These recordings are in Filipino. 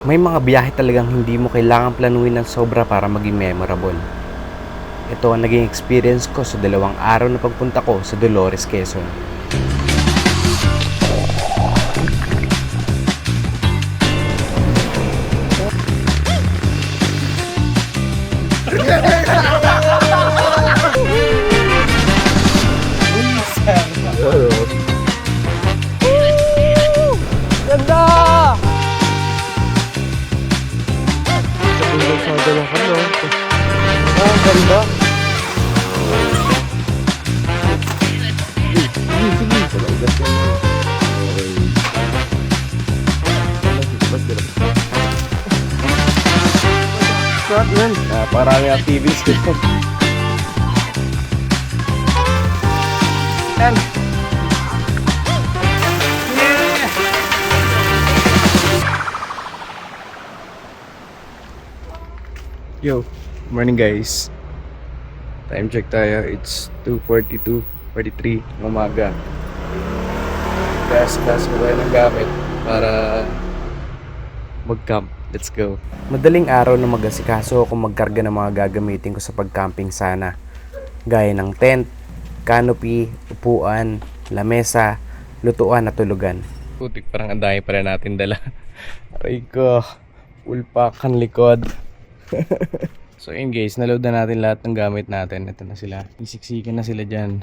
May mga biyahe talagang hindi mo kailangang planuhin ng sobra para maging memorable. Ito ang naging experience ko sa 2 araw na pagpunta ko sa Dolores, Quezon. Ganda! Oh, ganda. Sarap yun. Parang activities dito. Yan. Yo, morning guys. Time check tayo. It's 2:42, 43 ng umaga. Gas ko tayo ng gamit para mag-camp. Let's go. Madaling araw na mag-asikaso ako magkarga ng mga gagamitin ko sa pag-camping sana. Gaya ng tent, canopy, upuan, lamesa, lutuan at tulugan. Putik, parang ang dami pa rin natin dala. Aray ko, full pack ang likod. So yun guys, naload na natin lahat ng gamit natin. Ito na sila, isiksikan na sila dyan.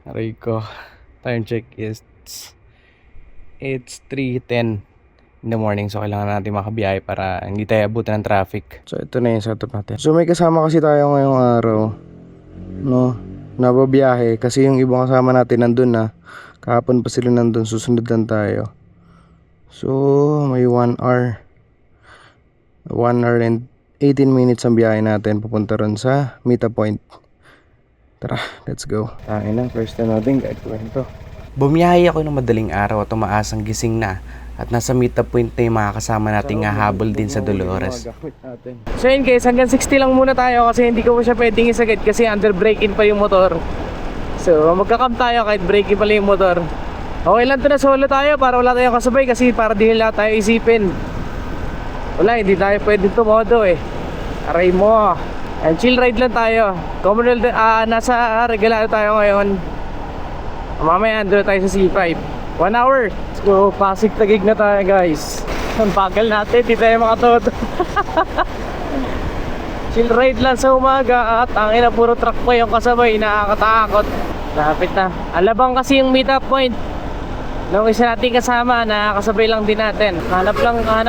Aray ko, time check is it's 3:10 in the morning. So kailangan natin makabiyahe para hindi tayo abutan ng traffic. So ito na yung setup natin. So may kasama kasi tayo ngayong araw, no, nababiyahe kasi yung ibang kasama natin nandun na. Kahapon pa sila nandun, susunod lang tayo. So may 1 hour and 18 minutes ang biyahe natin papunta ron sa Mita Point. Tara, let's go. Na, first time natin guys, kwento. Bumiyahe ako ng madaling araw at umaasang gising na at nasa Mita Point na yung mga kasama nating hahabol din sa Dolores. So yun guys, hanggang 60 lang muna tayo kasi hindi ko siya pwedeng isagad kasi under break-in pa yung motor. So magka-camp tayo kahit break-in pala yung motor. Okay lang to na solo tayo para wala tayong kasabay kasi para di nila tayo isipin. Wala, hindi tayo pwede tumodo eh. Aray mo. And chill ride lang tayo. Commonwealth, nasa Regalado tayo ngayon. Mamaya andun tayo sa C5. 1 hour. So Pasig Taguig na tayo guys. Ang bagal natin, di tayo makatodo. Chill ride lang sa umaga at ang ina puro truck pa yung kasabay. Nakakatakot. Lapit na. Alabang kasi yung meet up point. Nung isa natin kasama, nakakasabay lang din natin. Hanap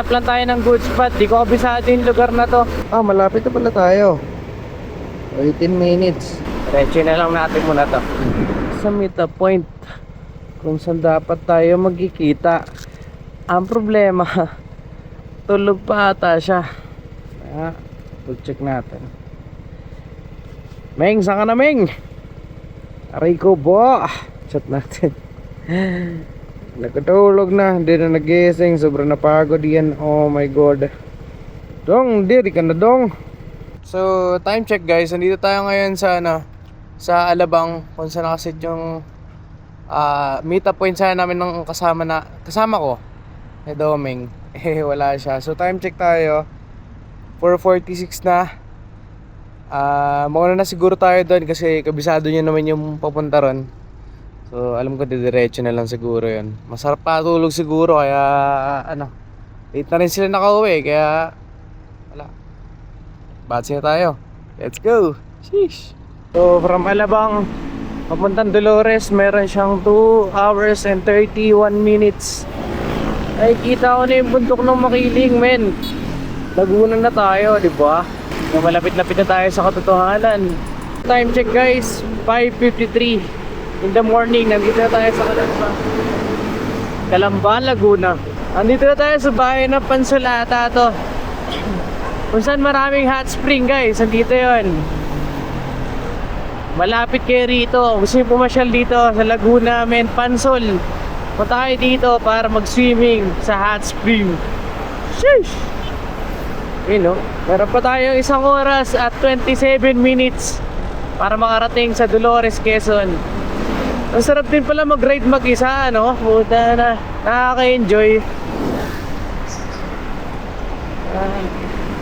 lang tayo ng good spot. Di ko kabisado yung lugar na to. Malapit na pala tayo. 18 minutes. Diretso na lang natin muna to. Sa meet-up point, kung saan dapat tayo magkikita. Ang problema, tulog pa ata siya. Check natin. Meng, saan ka na Meng? Aray ko bo. Chat natin. Nakatulog na, hindi na nagising, sobrang napagod yan. Oh my god. Dong, di ka na dong. So, time check guys. Nandito tayo ngayon sa sa Alabang, kung saan nakasit yung meet up point sana namin ng kasama ko. Doming. Wala siya. So, time check tayo. 4:46 na. Mauna na siguro tayo doon kasi kabisado nyo naman yung papunta ron. So alam ko didiretso na lang siguro yun. Masarap patulog siguro kaya late na rin sila nakauwi kaya wala. Batsi na tayo. Let's go. Sheesh. So from Alabang papuntang Dolores meron siyang 2 hours and 31 minutes. Ay kita ko na yung bundok ng Makiling men. Laguna na tayo, di ba? Malapit-lapit na tayo sa katotohanan. Time check guys, 5:53 in the morning. Nandito na tayo sa Calamba, Laguna. Nandito na tayo sa bahay ng Pansulata to. Kung saan maraming hot spring guys. Nandito yon. Malapit kayo rito. Gusto nyo pumasyal dito sa Laguna, men, Pansol. Punta tayo dito para mag-swimming sa hot spring. Sheesh! Meron pa tayong 1 oras at 27 minutes para makarating sa Dolores, Quezon. Ang sarap din pala mag-ride mag-isa, no? Puta na, nakaka-enjoy.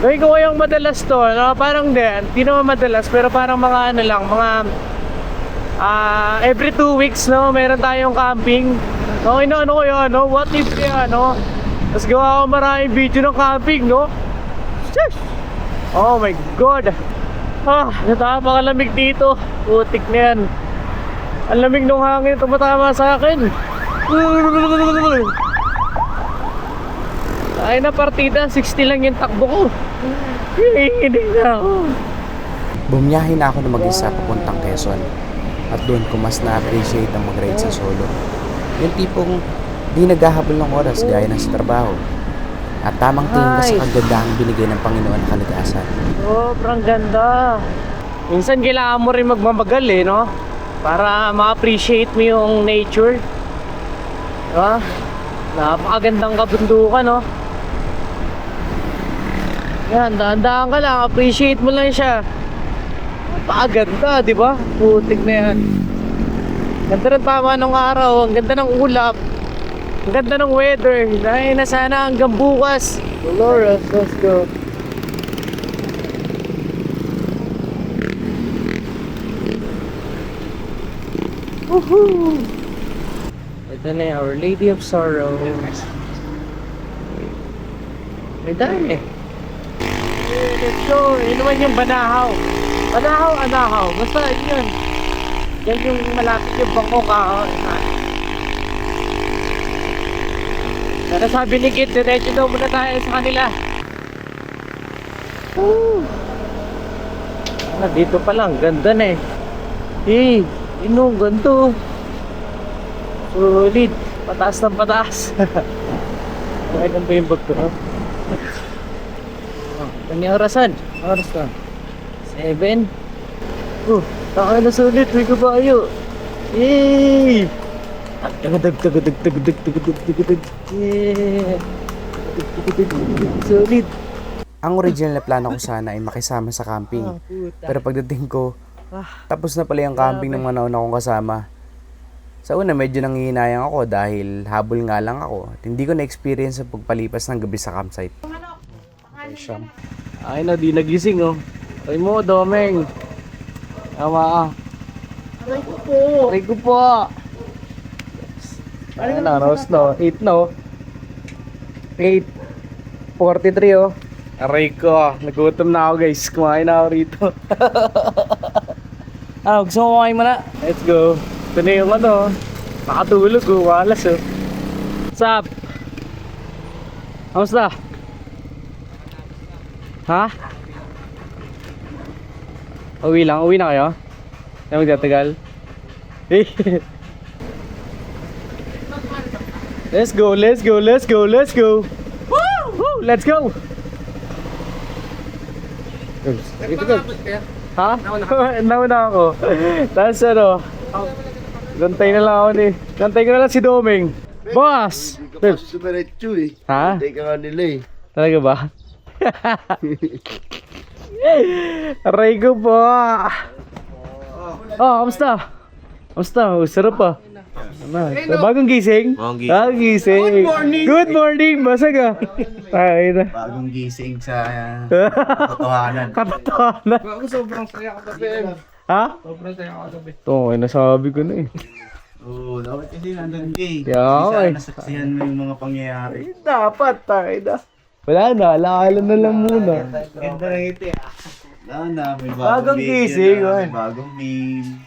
Gawin ko yung madalas to, no? Parang di naman madalas, pero parang mga ano lang, mga every 2 weeks, no? Meron tayong camping. Okay na, ano ko yun, no? What if kaya, no? Tapos gawa ko maraming video ng camping, no? Shush! Oh my God! Napakalamig dito. Putik na yan. Ang lamig ng hangin tumatama sa akin. Ay na partida, 60 lang yung takbo ko. Hindi na ako. Bumiyahe na ako na mag-isa papuntang Quezon. At doon ko mas na-appreciate ang mag-ride sa solo. Yung tipong di naghahabol ng oras gaya ng sa trabaho. At tamang tingin ka sa kagandahang binigay ng Panginoon na kalikasan. Sobrang ganda. Minsan kailangan mo rin magmamagal eh, no? Para ma-appreciate mo yung nature. Diba? Napakagandang kabundukan, no? Yan, dahan-dahan ka lang, appreciate mo lang siya. Napakaganda, di ba? Putik na yan. Ganda ng tama ng araw, ang ganda ng ulap, ang ganda ng weather. Dahil na sana hanggang bukas. Dolores, let's go. Woohoo! Ito na yung Our Lady of Sorrow. May dami eh. Let's go! Yun naman yung Banahaw. Banahaw, Anahaw. Basta yun. Yan yung malapit yung Bangkok. Pero sabi ni Kit, diretso daw muna tayo sa kanila. Woo! Dito pa lang, ganda na eh. Eh, ganda. Solid. Pataas ng pataas. Bakit ang ba yung bag ko? Kanya orasan. Oras ka. 7. Takay na sulit. May kabayo. Yay! Tagadag. Sulit. Ang original na plano ko sana ay makisama sa camping. Pero pagdating ko, tapos na pala yung camping ng mga nauna kong kasama. Sa una medyo nanghihinayang ako dahil habol nga lang ako at hindi ko na-experience ang pagpalipas ng gabi sa campsite. Ay na, di nagising oh. Ay mo, Domeng. Tama ah. Aray ko po. Ay na, Rose no. 8 no. 8:43 oh. Aray ko, nagutom na ako guys. Kumain na ako rito. Gusto mo kumain mo na? Let's go. Ito na yung ano. Nakatulog oh, walas oh. What's up? Kamusta? Ha? Uwi na kayo? Kaya magtatagal? Let's go! Woo! Let's go! Ha? Nauna ako. Tapos ano? Gantay na lang ako ni. Gantay ko na lang si Domeng. Boss! Diretso eh. Ha? Hindi ka nga nila eh. Talaga ba? Aray ko po. Kamusta? Sarap pa. Bagong gising? Bagong gising. Good morning. Basag ah. Ay na. Bagong gising sa katotohanan. Katotohanan. Sobrang saya ka gabi. Ha? Sobrang saya ka gabi. Ito, ay nasabi ko na eh. Oo, dapat kasi nandun ka eh. Yeah, Kasi nasaksihan mo yung mga pangyayari. Dapat tayo na. Wala na, alaala na lang muna. Ganda ng ito ah. Wala na, may Bagong video gising, na, oy. may bagong meme.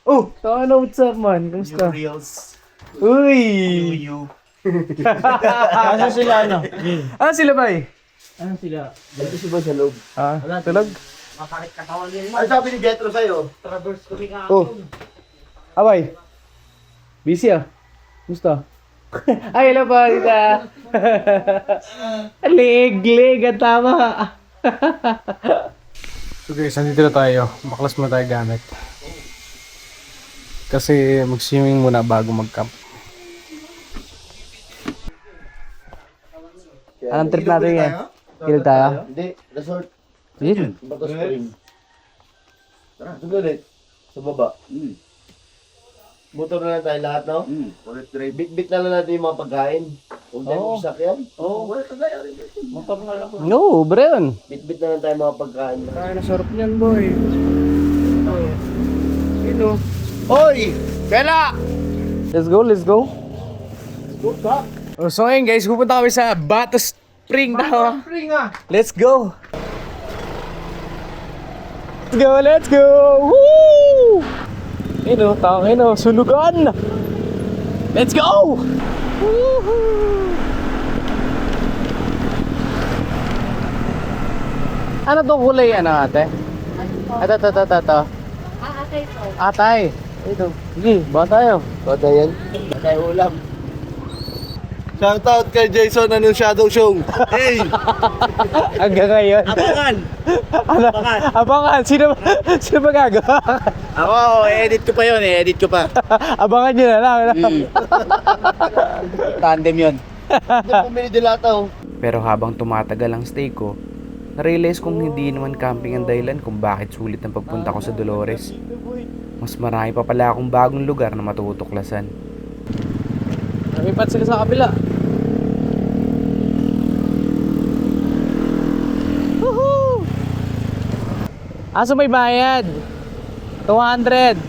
Oh, taka na, what's up man? Kamusta? Yung reels. Uy! You. Kaso sila ano? Ah, sila ba eh? Ano sila? Dito si ba sa loob? Ah, tulog? Masakit katawan din mo. Ano sabi ni Jetro sa'yo? Traverse ko rin nga. Oh. Abay. Busy ah. Gusto? Ay, hello pa, tita. Leg, at tama. So guys, nandito na tayo. Baklas muna tayo gamit. Kasi mag-swimming muna bago mag-camp. Anong trip natin yan? Kilo tayo? Hindi, resort. Yun. Bato spring. Tara, doon ulit. Sa baba. Motor na lang tayo lahat, no? Ulit drive. Bit-bit na lang natin yung mga pagkain. Kung tayo sasakyan. Oo, wala kagaya rin. Motor na lang. No, Brian. Bit-bit na lang tayo mga pagkain. Ay, nasarap niyan, boy. Sino? Hoy! Bella! Let's go, let's go. Oh, so ngayon guys, pupunta kami sa Bato Spring daw. Let's go. Let's go, let's go. Woo! Ino, tangin no, sunugan. Let's go. Woohoo! Ano to kulay ano ate? Ito. Atay. Ito. Sige, ba tayo? Bata yan. Bata yung ulam. Shoutout kay Jason Anunciado Show. Hey! Hanggang ngayon. Abangan! Abangan. Sino ba gagawa? Ako, edit ko pa yun edit ko pa. Abangan nyo na lang. Tandem yun. Hindi pumili dilata oh. Pero habang tumatagal ang stay ko, na-realize kong hindi naman camping ang dahilan kung bakit sulit ang pagpunta ko sa Dolores. Mas marami pa pala akong bagong lugar na matutuklasan. Lumipat sila sa kabila. Woohoo! Aso may bayad? 200.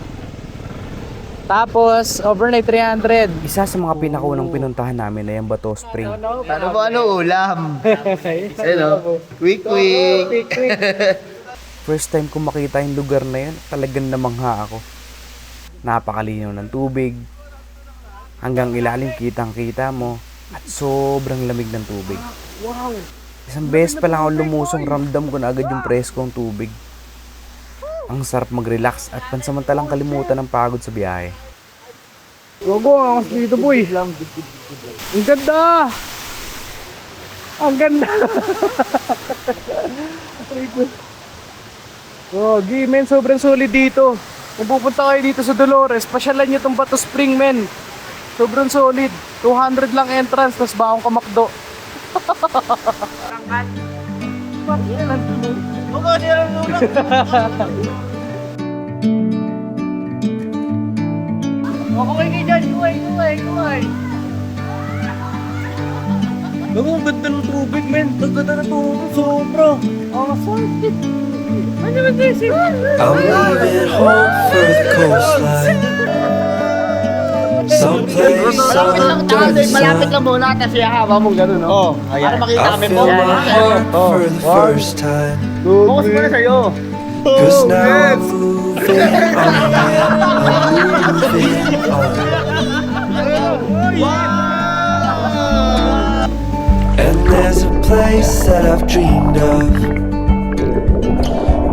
Tapos, overnight 300. Isa sa mga pinakaunang pinuntahan namin ay ang Bato Spring. Ano ba ulam? Ano? Quick. First time ko makita yung lugar na yun, talagang namangha ako. Napakalinaw ng tubig, hanggang ilalim kitang-kita mo, at sobrang lamig ng tubig. Wow! Isang beses pa lang ako lumusong, ramdam ko na agad yung preskong tubig. Ang sarap mag-relax at pansamantalang kalimutan ng pagod sa biyahe. Gogo, ang dito boy. Ang ganda! Ang ganda! Oh, men, sobrang solid dito. Kung pupunta kayo dito sa Dolores, pasyalan nyo tong Bato Spring, men. Sobrang solid. 200 lang entrance, tapos baong kamakdo. Okay kayo dyan, kuhay. Ang ganda ng tubig, men. Ang ganda ng tubig, sobra. Ang solid. Ano ba this? I'm leaving home for the coastline. Someplace under the Malapit sun. lang muna kasi haba mong gano'n, no? Oh, Para makita I kami feel po. my heart for the first time. Focus muna sa'yo. Cause now I'm moving on. And there's a place that I've dreamed of,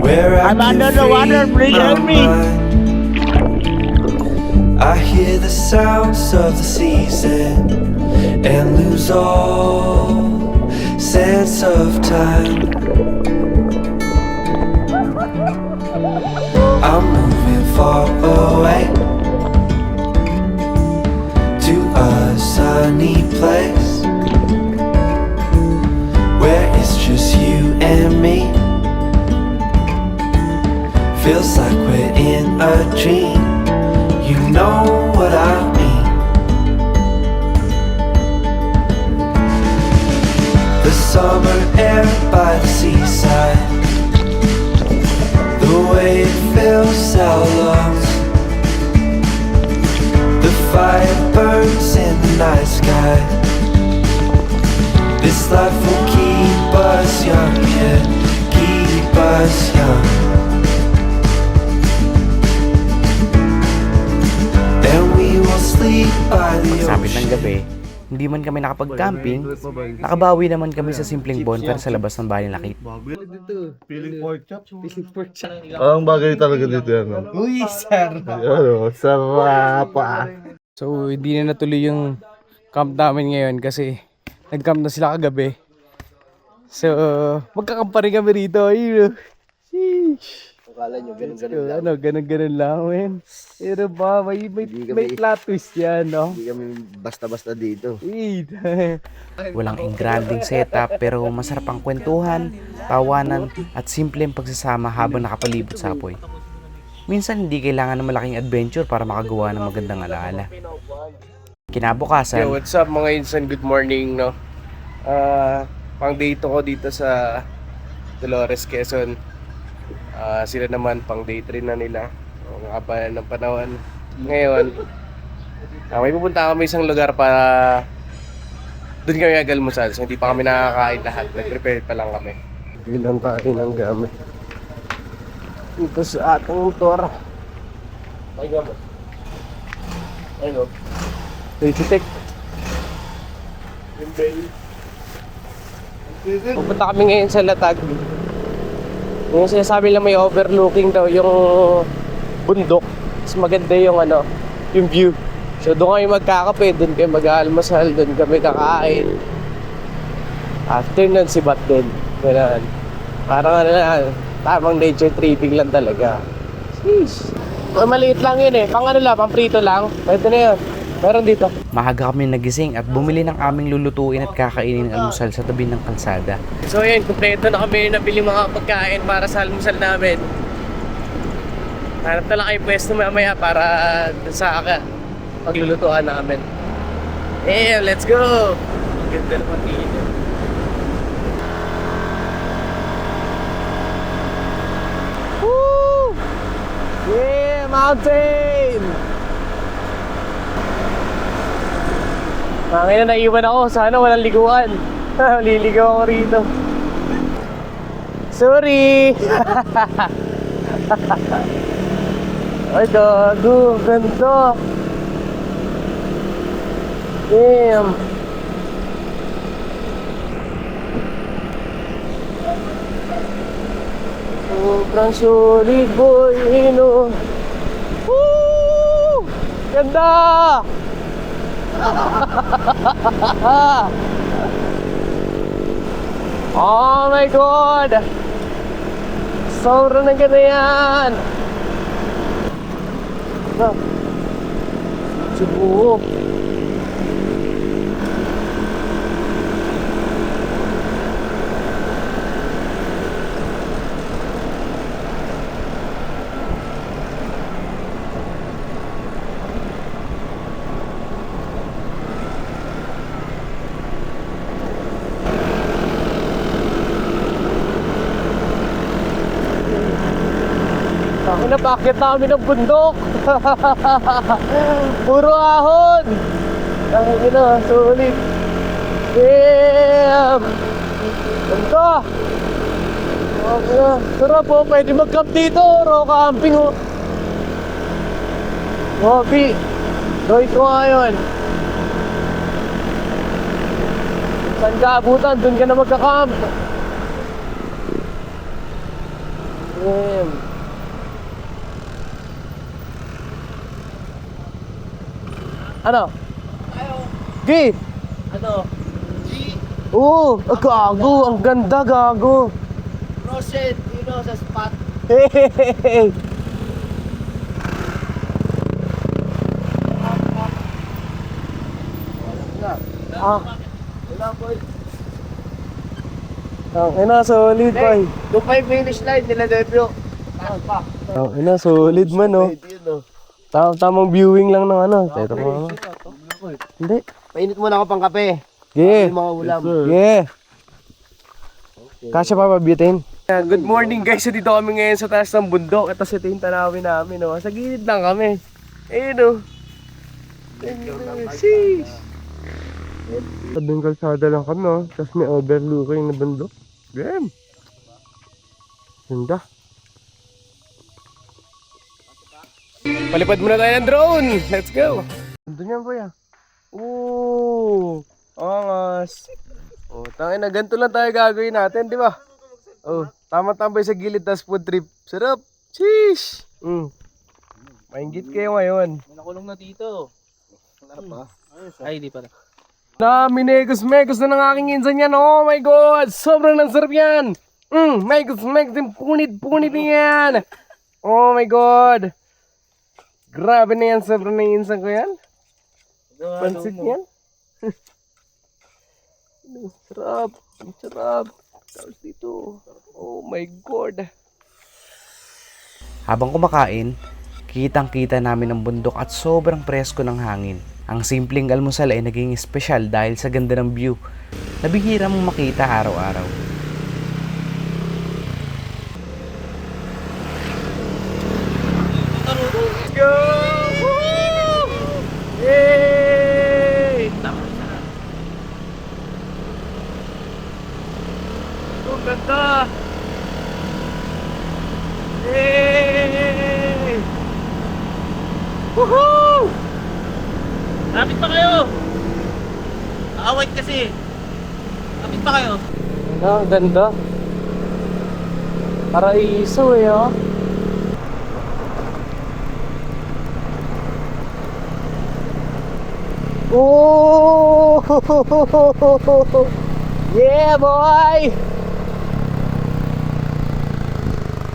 where I I'm can under the water, free please my help me. mind. I hear the sounds of the season and lose all sense of time. I'm moving far away to a sunny place where it's just you and me. Feels like we're in a dream. You know what I mean. The summer air by the seaside, the way it fills our lungs, the fire burns in the night sky. This life will keep us young, yeah, keep us young. And we will sleep by the Pagsapit ng ocean. gabi, hindi man kami nakapag-camping, nakabawi naman kami sa simpleng bonfire sa labas ng Bayan Lakit. Ang bagay talaga dito yan. Uy, sir. Ano, sarap pa. So, hindi na natuloy yung camp namin ngayon kasi nag-camp na sila kagabi. So, magkakamp pa rin kami rito. Ayun. Sheesh. Akala nyo, ganun-ganun lang. Ano, ganun-ganun lang, men. Pero ba, may plot twist yan, no? Hindi kami basta-basta dito. Wait. Walang engranding setup pero masarap ang kwentuhan, tawanan at simpleng pagsasama habang nakapalibot sa apoy. Minsan hindi kailangan ng malaking adventure para makagawa ng magandang alaala. Kinabukasan, Yo, what's up mga insan? Good morning, no? Pang day 2 ko dito sa Dolores, Quezon. Sila naman pang day 3 na nila. Ang haba ng panahon. Ngayon, may pupunta kami isang lugar para doon kami agalmusal. So hindi pa kami nakakain lahat. Nag-prepare pa lang kami. Bilang tayo ng gamit. Ito sa atong motor. Ay gamit. Ayun o. Tek. Pupunta kami ngayon sa Latag. Yung sinasabi lang may overlooking daw yung bundok. Mas maganda yung yung view. So doon kami magkakape, doon kami mag-aalmasal, doon kami kakain. After nun si Bat din. Ganun. Parang tamang nature tripping lang talaga. Sheesh. Maliit lang yun eh. Pang pang prito lang. Pwede na yun. Meron dito. maaga kami nagising at bumili ng aming lulutuin at kakainin ng almusal sa tabi ng kalsada. So yun, kumpleto na kami nabili mga pagkain para sa almusal namin. Hanap na lang kayo pwesto mamaya para sa paglulutuan namin. Let's go! Ganda naman dito. Woo! Yeah, mountain! Ngayon na naiwan ako, sana walang liguan. Liligaw ako rito. Sorry! Ay, gago, ganda. Damn. Sobrang solid, boy, Woo! Ganda! Oh my God! Sobrang na ganda yan! Subuho! Ako na, bakit namin ng bundok? Puro ahon! Ang ina, sulit! Damn! Ganda! Sarap po, pwede mag-camp dito! Raw camping oh! Hobi! Roy ko ngayon! Saan ka abutan? Doon ka na magka-camp! Damn! Ano? G! Ano? Oo! Gago! Ang ganda, gago! Roset, sa spot. Hey! Wala boy. Ang ina, solid boy! Doon pa yung finish line nila debut. Taas pa. Ang ina, solid man oh! Tamang viewing lang ng Ito ko Hindi. Painit muna ako pang kape. Yeah. Yung mga ulam. Yeah. Kasya pa pabitin. Good morning guys. Dito kami ngayon sa taas ng bundok. Ito ito yung tanawin namin. Oh. Sa gilid lang kami. Ayun oh. Sheesh. Tabing kalsada lang kami oh. Tapos may overlooking na bundok. Damn. Ganda. Palipad muna tayo ng drone. Let's go. Doon yan boy ah. Ooh. Angas. Oh, tangin na ganito lang tayo gagawin natin, di ba? Oh, tama-tambay sa gilid tas food trip. Sarap. Sheesh. Maingit kayo ngayon. May nakulong na dito. Sarap pa. Ay, di pala. Minegos-megos na ng aking insan yan. Oh my God. Sobrang ng sarap yan. Megos-megos din. Punit-punit yan. Oh my God. Grabe na yan. Sobrang ng insan ko yan. Pansit yan. Sarap. Sarap. Tapos dito. Oh my God. Habang kumakain, kitang-kita namin ang bundok at sobrang presko ng hangin. Ang simpleng almusal ay naging espesyal dahil sa ganda ng view na bihira mong makita araw-araw. Yay! Ang ganda! Yay! Woohoo! Lapit pa kayo! Aaway kasi! Lapit pa kayo! Ang ganda. Paraiso eh, oh. Oh! Yeah, boy!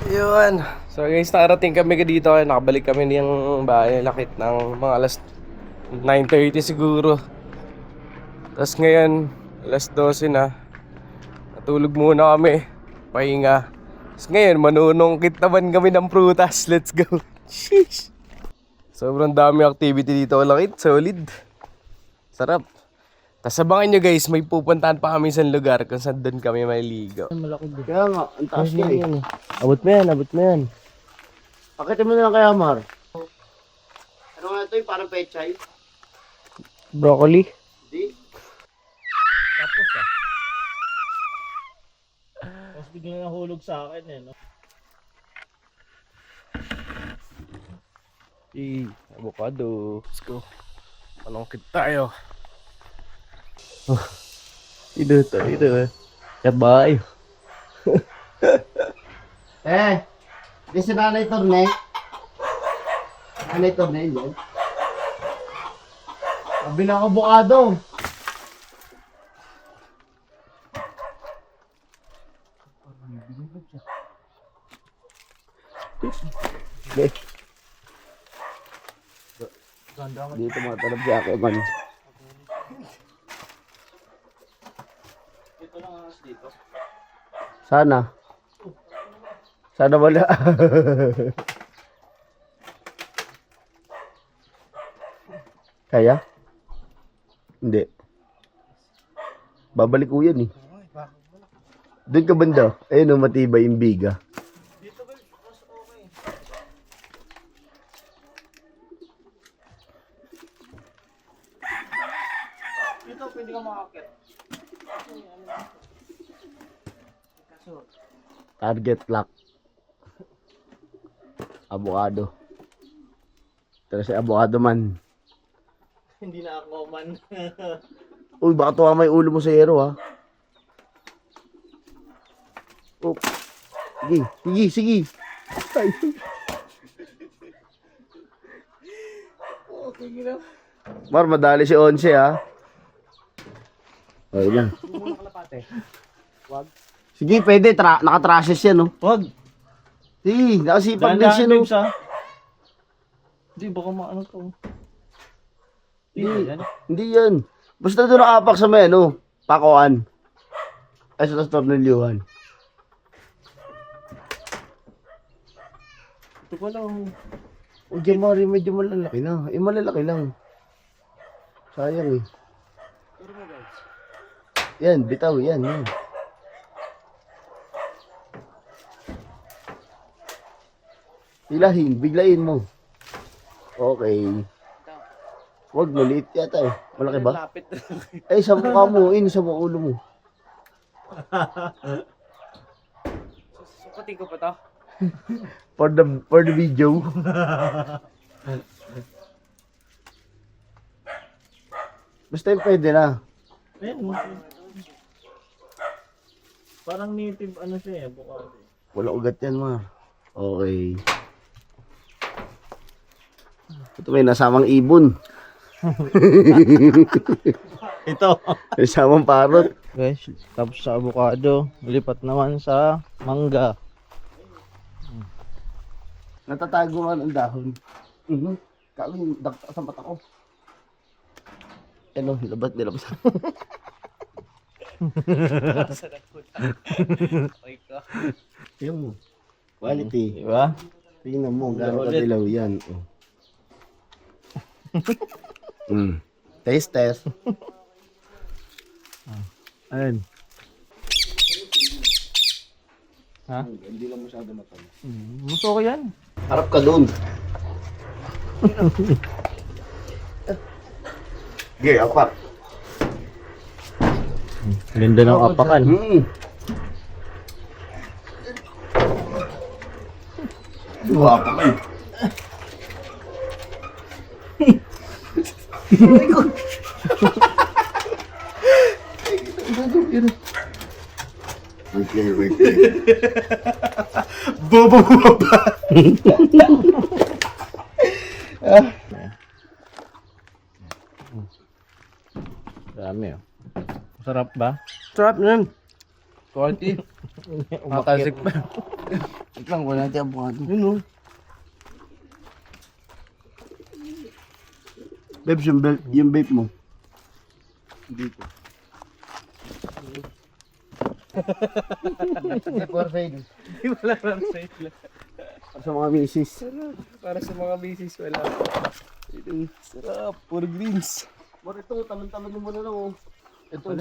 Yun. So guys, nakarating kami dito. Nakabalik kami ng bahay. Lakit ng mga alas 9:30 siguro. Tapos ngayon, alas 12 na. Natulog muna kami. Pahinga. Tapos ngayon, manunungkit naman kami ng prutas. Let's go. Sheesh. Sobrang dami activity dito. Lakit, solid. Sarap. Tapos abangan nyo guys, may pupuntahan pa kami sa lugar kung saan doon kami maliligo. Kaya nga, ang taas na eh. Abot mo yan, abot mo yan. Pakitin mo na lang kaya, Mar. Ano nga ito, parang pechay? Broccoli. Di? Tapos biglang nahulog sa akin eh, no? Avocado. Let's go. Panungkit tayo. Ito. Sabay. Di si Nanay Torne. Nanay Torne yun. Sabi na avocado. Dito matalab si Ake man. Sana. Sana wala. Kaya? Hindi. Babalik ko yan eh. Doon ka banda. Ayun o, matibay yung biga. Dito pwede ka makakit. Target lock. Avocado. Pero si avocado man. Hindi na ako man. Uy, baka tuwa may ulo mo sa hero ha. Oh. Sige. Ay. Mar, madali si Onse ha. Okay na. Sige, pwede. Naka-trashes yan, no? Wag! Sige, nakasipag din siya, no? Hindi, baka maano to. Hindi yan. Basta doon nakapak sa may, ano, pakuan. Ay, sa tornilyuhan. Ito pa lang. O, diyan Mari, medyo malalaki na. Eh, malalaki lang. Sayang eh. Yan, bitaw, yan. Biglayin mo. Okay. Wag, maliit yata eh. Malaki ba? Lapit. Ay, sa mukha mo, sa mukha ulo mo. Sukatin ko pa to. For the video. Basta yung pwede na. Ayun. Parang native ano siya eh, avocado. Wala ugat yan, Mar. Okay. Ito may nasamang ibon. Ito. Nasamang parot. Guys, tapos sa avocado, lipat naman sa mangga. Natatago man ang dahon. Kalo yung dagta sa mata ko. Ano, nilabas. Yung quality. Diba? Tingnan mo, gano'n kadilaw yan. Oh. Taste test. Ayun. Ha? Hindi lang masyado matamis. Gusto ko yan. Harap ka dun. Okay, apak. Ganda ng apakan. Apak eh. Wait. Bobo ba? Dami oh. Sarap ba? Sarap nun. Quality. Umakit. pa. Lang, wala natin ang buwan. Yun o. Babes, yung vape mo. Dito. For sale. Wala lang sa'yo. Sa mga misis. Para sa mga misis, wala. Sarap, puro greens. Mara ito, talon-talon mo na lang oh. Ito.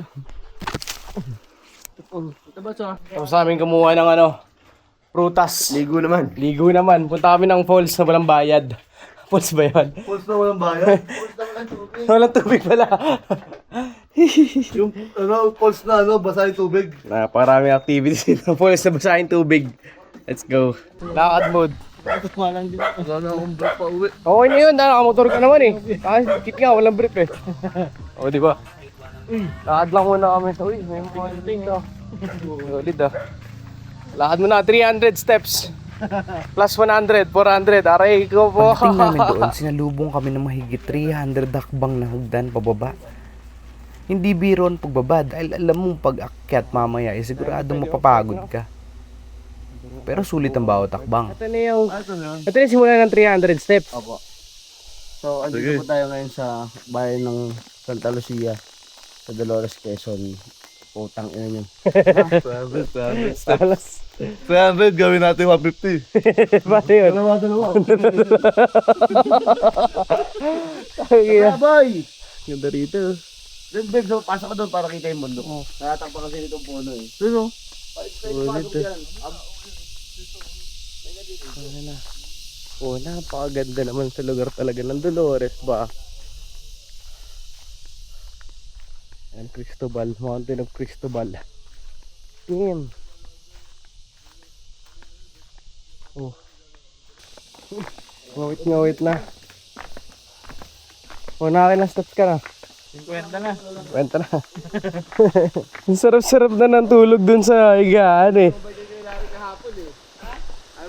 Ito ba siya? Tapos namin kumuha ng prutas. Ligo naman. Ligo naman. Punta kami ng falls na walang bayad. Falls ba yun? Pulse na walang bayan. Pulse na walang tubig. Walang tubig pala. Yung pulse na basa yung tubig. Napakaraming activities dito. Falls na basahin tubig. Let's go. Lakad mode. Tapos nga lang din. Wala na akong break pa uwi. Okay na yun. Nakamotor ka naman eh. Kit nga, walang brief eh. O, di ba? Lakad lang muna kami. Uy, may mga dito. Solid ah. Lakad muna, 300 steps. Plus 100, 400. Aray ko po. Pagdating namin doon, sinalubong kami ng mahigit 300 hakbang na hugdan pababa. Hindi biro ang pagbaba dahil alam mong pag-akyat mamaya ay siguradong mapapagod ka. Pero sulit ang bawat hakbang. Ito na yung simula ng 300 steps. Opo. So, andito po tayo ngayon sa bayan ng Santa Lucia sa Dolores, Quezon. Putang ina nyo. 300, gawin natin 150. Paano yun? Dalawa. Yeah. Boy! Ganda rito. Then, babe, so, pasok ka doon para kita yung bundok. Nakatakpa kasi nitong puno eh. Pero, Ulit eh. Oh, napakaganda naman sa lugar talaga ng Dolores ba? Ayan, Cristobal, Mountain of Cristobal. Damn. Oh. Ngawit na. Oh, nakailang steps ka na? 50 na. Kwenta na. Ang sarap-sarap na ng tulog dun sa higaan eh.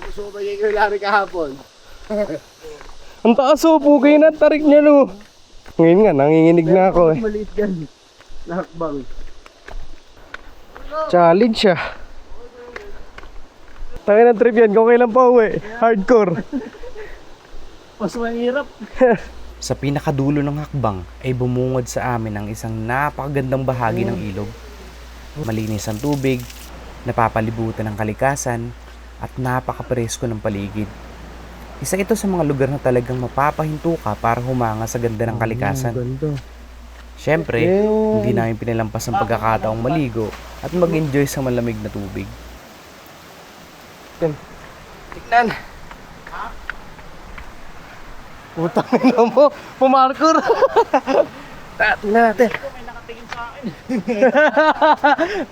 ayaw mo sumabay kay Larry kahapon. Ang taas oh, pugay na tarik niya no. Ngayon nga, nanginginig na ako eh. Maliit yan. Nakakbang. Challenge siya. Tayo ng trip yan, kung kailan pa uwi. Hardcore. Mas mahirap. Sa pinakadulo ng hakbang ay bumungad sa amin ang isang napakagandang bahagi ng ilog. Malinis ang tubig, napapalibutan ng kalikasan, at napakapresko ng paligid. Isa ito sa mga lugar na talagang mapapahinto ka para humanga sa ganda ng kalikasan. Siyempre, hindi namin pinalampas ang pagkakataong maligo at mag-enjoy sa malamig na tubig. Tignan. Putang ina mo, pumarkour. Tignan natin. May nakatingin sa akin.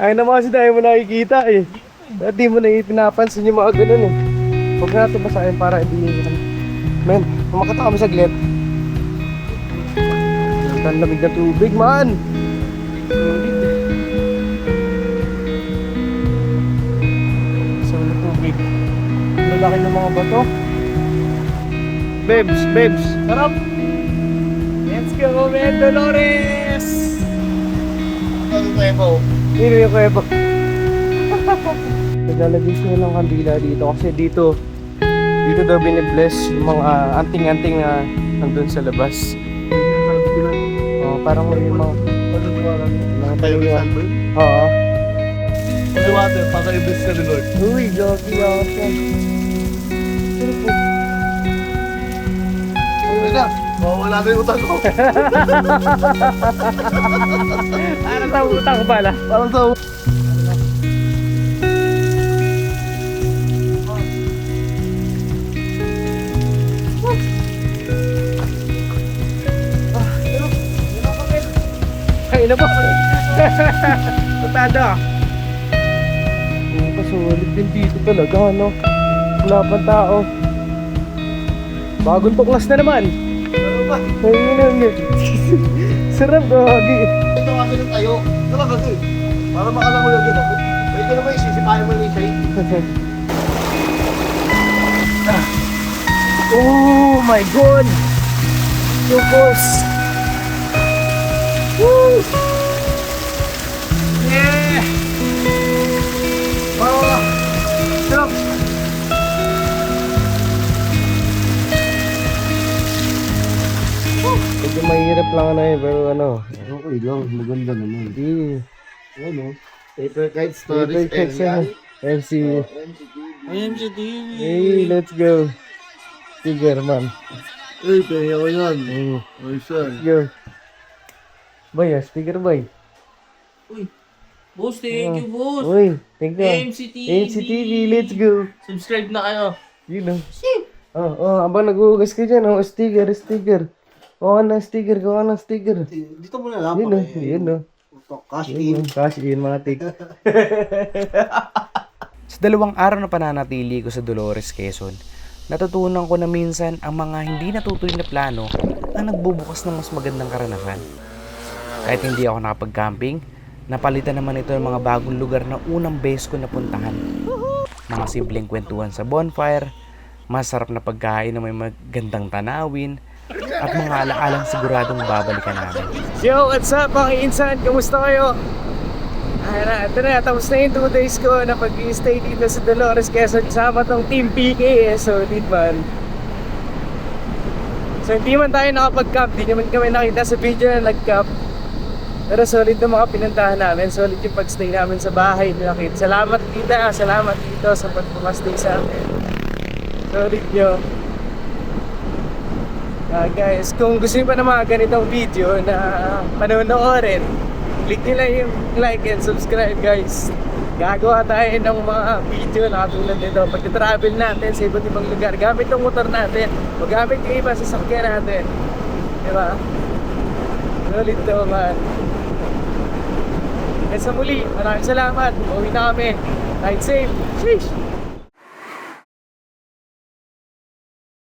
Ay naman kasi tayo mo nakikita eh. Dati mo na pinapansin yung mga ganun eh. Huwag natin basahin para hindi nyo. Men, kumakata kami saglit. Ang lamig na tubig man. Sa tubig. Lalaki ng mga bato. Babes. Sarap. Let's go, man, Dolores! Ano tayo po? Hindi yung kuweba. Naglalagay sila ng kandila dito kasi dito daw binibless yung mga anting-anting na nandun sa labas. Oh, parang may mga Tayo kay Salvo? Oo. May water, paka-ibis ka ni Lord. Uy, jogi ako siya. Pero po. Ano na? Wala na yung utang ko. Ano sa utang pala? Parang sa Ay, ina po. Tutado. Oo, kasulit din dito talaga, no? Wala pang tao. Bagong tuklas na naman. ano ba? Ayun na yun. Sarap, gagi. Ito kasi ng tayo. Ano kasi? Para makalangoy yung gano'n. Pwede naman isisipahin mo yung isa Oh my God! Yung boss! Woo! Yeah! Oh! Sarap! Medyo mahirap lang na pero ano. Okay lang, maganda naman. Hindi. Ano? Paper Kite Stories MC. MCTV. Hey, let's go. Tiger man. Eh, kaya ko yan. Mm. Ay, sir. Let's go. Boy, speaker boy. Boss, thank you, boss. Uy, thank you. MCTV. MCTV, let's go. Subscribe na kayo. Yun know. Abang nag-uugas ka dyan, sticker. Oo na, sticker, Dito mo na lang. Yun know. Cash in. Cash in, mga tik. Sa 2 araw na pananatili ko sa Dolores, Quezon, natutunan ko na minsan ang mga hindi natutuloy na plano ang nagbubukas ng mas magandang karanasan. Kahit hindi ako nakapag-camping, napalitan naman ito ng mga bagong lugar na unang beses ko napuntahan. Mga simpleng kwentuhan sa bonfire, masarap na pagkain na may magandang tanawin, at mga alaalang siguradong babalikan namin. Yo, what's up mga insan? Kamusta kayo? Ito na, tapos na yung 2 days ko na pag-i-stay dito sa Dolores, Quezon. Kasama tong Team PK, solid man. So hindi man tayo nakapag-camp, hindi naman kami nakita sa video na nag-camp. Pero solid na mga pinuntahan namin, solid yung pag-stay namin sa bahay nila Kit. Salamat tita, salamat dito sa pag-stay sa amin. Solid nyo. Guys, kung gusto nyo pa ng mga ganitong video na panonoorin, click nyo lang yung like and subscribe guys. Gagawa tayo ng mga video na katulad nito. Pag-travel natin sa iba't ibang lugar, gamit ang motor natin, magamit yung iba sa sasakyan natin. Diba? Solid to man. At sa muli, maraming salamat. Uwi na kami. Ride safe. Sheesh!